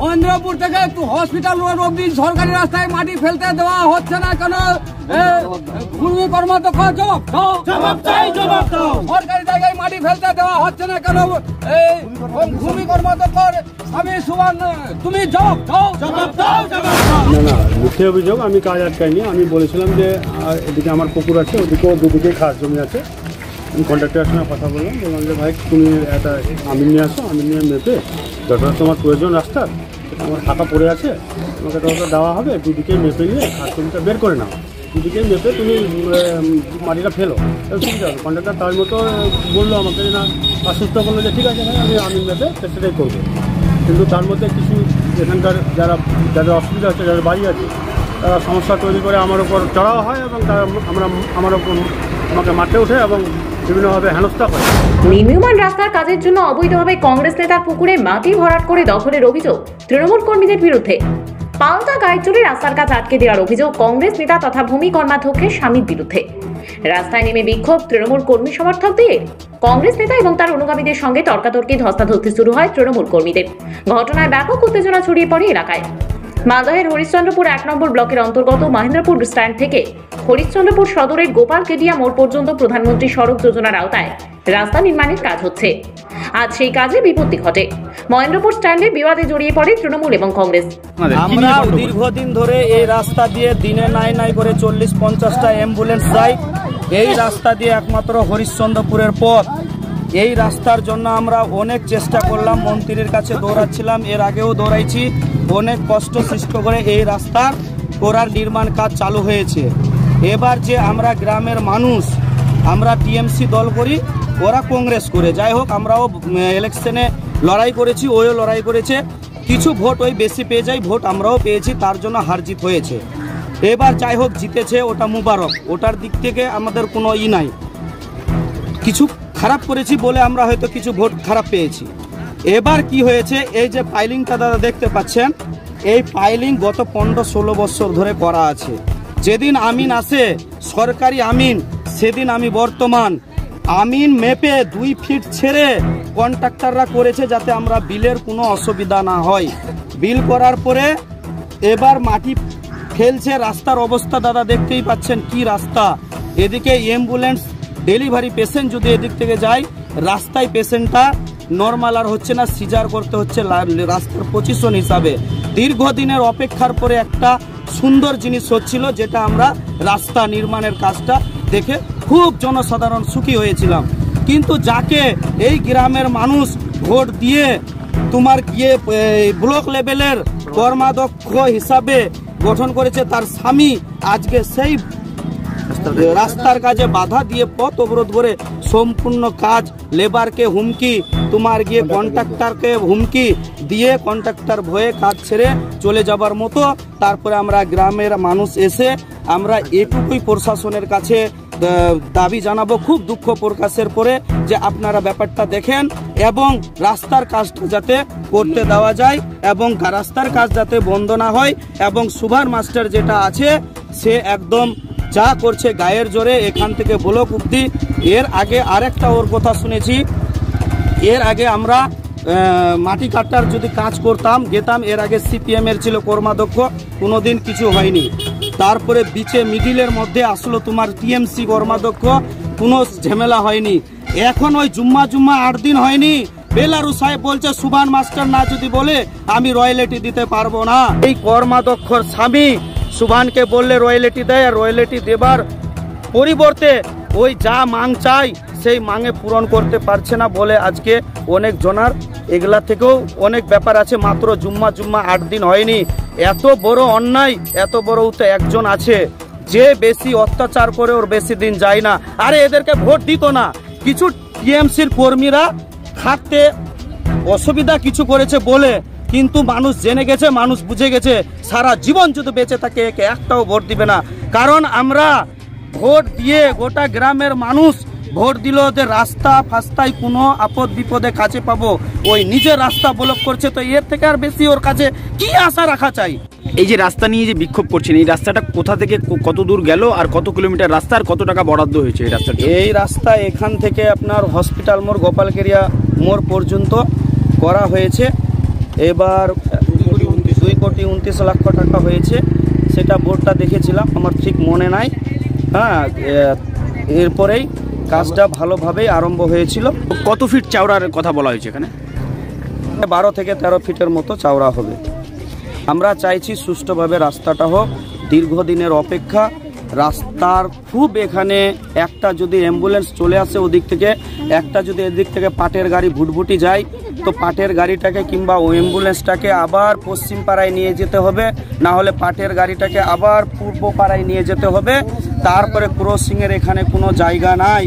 মহেন্দ্রপুর থেকে hospital road অব্দি সরকারি রাস্তায় মাটি ফেলতে দেওয়া হচ্ছে না কেন? ভূমি কর্মদক্ষ জবাব চাই, জবাব দাও। সরকারি জায়গায় মাটি ফেলতে দেওয়া হচ্ছে না কেন? ভূমি কর্মদক্ষর স্বামী সুবান, তুমি জবাব দাও, জবাব দাও, জবাব দাও। না না, মুখে অভিযোগ, আমি কাজ আটকাইনি। আমি বলেছিলাম যে এদিকে আমার পুকুর আছে, ওদিকেও দুদিকে খাস জমি আছে। আমি কন্ট্রাক্টরের সঙ্গে কথা বললাম যে ভাই তুমি একটা আমিন নিয়ে আসো, আমিন নিয়ে মেপে যতটা তোমার প্রয়োজন রাস্তার, আমার ফাঁকা পড়ে আছে, তোমাকে ততটা দেওয়া হবে। দুদিকে মেপে নিয়ে খাস জমিটা বের করে নাও, দুদিকে মেপে তুমি মাটিটা ফেলো, সুবিধা হবে। কন্ট্রাক্টর তার মতো বললো আমাকে, না আশ্বস্ত করলো যে ঠিক আছে ভাই, আমি আমিন মেপে সেটাই করবো। কিন্তু তার মধ্যে কিছু এখানকার যাদের অসুবিধা আছে, যাদের বাড়ি আছে, তারা সমস্যা তৈরি করে আমার উপর চড়াও হয় এবং তারা আমার উপর আমাকে মাঠে ওঠে এবং বিভিন্নভাবে হেনস্থা করে। নির্মীয়মান রাস্তার কাজের জন্য অবৈধভাবে কংগ্রেস নেতার পুকুরে মাটি ভরাট করে দখলের অভিযোগ তৃণমূল কর্মীদের বিরুদ্ধে। পাল্টা গাইচুরি রাস্তার কাজ আটকে দেওয়ার অভিযোগ কংগ্রেস নেতা তথা ভূমি কর্মাধ্যক্ষের স্বামীর বিরুদ্ধে। রাস্তায় নেমে বিক্ষোভ তৃণমূল কর্মী সমর্থকদের। কংগ্রেস নেতা এবং তার অনুগামীদের সঙ্গে তর্কাতর্কি ধস্তাধস্তি শুরু হয় তৃণমূল কর্মীদের। ঘটনায় ব্যাপক উত্তেজনা ছড়িয়ে পড়ে এলাকায়। মালদহের হরিশ্চন্দ্রপুর 1 নম্বর ব্লকের অন্তর্গত মহেন্দ্রপুর স্ট্যান্ড থেকে হরিশ্চন্দ্রপুর সদরের গোপালকেডিয়া মোড় পর্যন্ত প্রধানমন্ত্রী সড়ক যোজনার আওতায় রাস্তা নির্মাণের কাজ হচ্ছে। আজ সেই কাজে বিপত্তি ঘটে। মহেন্দ্রপুর স্ট্যান্ডে বিবাদে জড়িয়ে পড়ে তৃণমূল এবং কংগ্রেস। আমরা দীর্ঘদিন ধরে এই রাস্তা দিয়ে দিনে নাই করে 40-50টা অ্যাম্বুলেন্স যায়। এই রাস্তা দিয়ে একমাত্র হরিশ্চন্দ্রপুরের পথ। এই রাস্তার জন্য আমরা অনেক চেষ্টা করলাম, মন্ত্রীর কাছে দৌড়াচ্ছিলাম, এর আগেও দৌড়াইছি। অনেক কষ্ট সৃষ্ট করে এই রাস্তার করার নির্মাণ কাজ চালু হয়েছে। এবার যে আমরা গ্রামের মানুষ, আমরা টিএমসি দল করি, ওরা কংগ্রেস করে, যাই হোক আমরাও ইলেকশনে লড়াই করেছি, ওইও লড়াই করেছে। কিছু ভোট ওই বেশি পেয়ে যায়, ভোট আমরাও পেয়েছি, তার জন্য হার জিত হয়েছে। এবার যাই হোক জিতেছে, ওটা মুবারক, ওটার দিক থেকে আমাদের কোনো নাই। কিছু খারাপ করেছি বলে আমরা হয়তো কিছু ভোট খারাপ পেয়েছি। এবার কি হয়েছে, এই যে ফাইলিংটা দাদা দেখতে পাচ্ছেন, এই ফাইলিং গত 15-16 বছর ধরে করা আছে। যেদিন আমিন আসে সরকারি আমিন, সেদিন আমি বর্তমান আমিন মেপে 2 ফিট ছেড়ে কন্ট্রাক্টররা করেছে যাতে আমরা বিলের কোনো অসুবিধা না হয়। বিল করার পরে এবার মাটি ফেলছে। রাস্তার অবস্থা দাদা দেখতেই পাচ্ছেন কি রাস্তা। এদিকে অ্যাম্বুলেন্স ডেলিভারি পেশেন্ট যদি এদিক থেকে যায়, রাস্তায় পেশেন্টটা নর্মাল আর হচ্ছে না, সিজার করতে হচ্ছে রাস্তার পজিশন হিসাবে। দীর্ঘদিনের অপেক্ষার পরে একটা সুন্দর জিনিস হচ্ছিল, যেটা আমরা রাস্তা নির্মাণের কাজটা দেখে খুব জনসাধারণ সুখী হয়েছিলাম। কিন্তু যাকে এই গ্রামের মানুষ ভোট দিয়ে তোমার গিয়ে ব্লক লেভেলের কর্মাধ্যক্ষ হিসাবে গঠন করেছে, তার স্বামী আজকে সেই রাস্তার কাজে বাধা দিয়ে পথ অবরোধ করে সম্পূর্ণ কাজ, লেবারকে হুমকি, তোমার গিয়ে কন্ট্রাক্টরকে হুমকি দিয়ে কন্ট্রাক্টর ভয়ে কাজ ছেড়ে চলে যাবার মতো। তারপরে আমরা গ্রামের মানুষ এসে আমরা এটুকুই প্রশাসনের কাছে দাবি জানাবো, খুব দুঃখ প্রকাশের পরে, যে আপনারা ব্যাপারটা দেখেন এবং রাস্তার কাজটা যাতে করতে দেওয়া যায় এবং রাস্তার কাজ যাতে বন্ধ না হয়। এবং সুভার মাস্টার যেটা আছে সে একদম যা করছে গায়ের জোরে, এখান থেকে ব্লক অব্দি। এর আগে আরেকটা ওর কথা শুনেছি, এর আগে আমরা মাটি কাটার যদি কাজ করতাম যেতাম, এর আগে সিপিএম এর ছিল কর্মাধ্যক্ষ, কোনোদিন কিছু হয়নি। তারপরে বিচে মিডিলের মধ্যে আসলো তোমার টিএমসি কর্মাধ্যক্ষ, কোনো ঝামেলা হয়নি। এখন ওই জুম্মা 8 দিন হয়নি, বেলারু সাহেব বলছে সুভান মাস্টার না যদি বলে আমি রয়্যালিটি দিতে পারবো না। এই কর্মাধ্যক্ষর স্বামী সুভানকে বললে রয়্যালিটি দেয়, আর রয়্যালিটি দেবার পরিবর্তে ওই যা মাং চাই সেই মাঙে পূরণ করতে পারছে না বলে আজকে অনেক জনার এগুলা থেকেও অনেক ব্যাপার আছে। মাত্র জুম্মা 8 দিন হয়নি, এত বড় অন্যায়, এত বড় তো একজন আছে যে বেশি অত্যাচার করে, ওর বেশি দিন যায় না। আরে এদেরকে ভোট দিত না, কিছু টিএমসির কর্মীরা থাকতে অসুবিধা কিছু করেছে বলে, কিন্তু মানুষ জেনে গেছে, মানুষ বুঝে গেছে, সারা জীবন যদি বেঁচে থাকে একে একটাও ভোট দিবে না। কারণ আমরা ভোট দিয়ে গোটা গ্রামের মানুষ ভোট দিল যে রাস্তা ফাস্তায় কোনো আপদ বিপদে কাছে পাবো, ওই নিজের রাস্তা ব্লক করছে, তো এর থেকে আর বেশি ওর কাছে কি আশা রাখা চাই। এই যে রাস্তা নিয়ে যে বিক্ষোভ করছেন, এই রাস্তাটা কোথা থেকে কত দূর গেল আর কত কিলোমিটার রাস্তা আর কত টাকা বরাদ্দ হয়েছে এই রাস্তাটা? এই রাস্তা এখান থেকে আপনার হসপিটাল মোড় গোপালকেরিয়া মোড় পর্যন্ত করা হয়েছে। এবার 1,29,00,000 টাকা হয়েছে, সেটা বোর্ডটা দেখেছিলাম, আমার ঠিক মনে নাই। হ্যাঁ, এরপরেই কাজটা ভালোভাবেই আরম্ভ হয়েছিল। কত ফিট চওড়ার কথা বলা হয়েছে এখানে? 12 থেকে 13 ফিটের মতো চওড়া হবে। আমরা চাইছি সুষ্ঠুভাবে রাস্তাটা হোক। দীর্ঘদিনের অপেক্ষা রাস্তার খুব, এখানে একটা যদি অ্যাম্বুলেন্স চলে আসে ওদিক থেকে, একটা যদি এদিক থেকে পাটের গাড়ি ভুটভুটি যায়, তো পাটের গাড়িটাকে কিংবা ওই অ্যাম্বুলেন্সটাকে আবার পশ্চিম পাড়ায় নিয়ে যেতে হবে, না হলে পাটের গাড়িটাকে আবার পূর্ব পাড়ায় নিয়ে যেতে হবে। তারপরে ক্রসিংয়ের এখানে কোনো জায়গা নাই।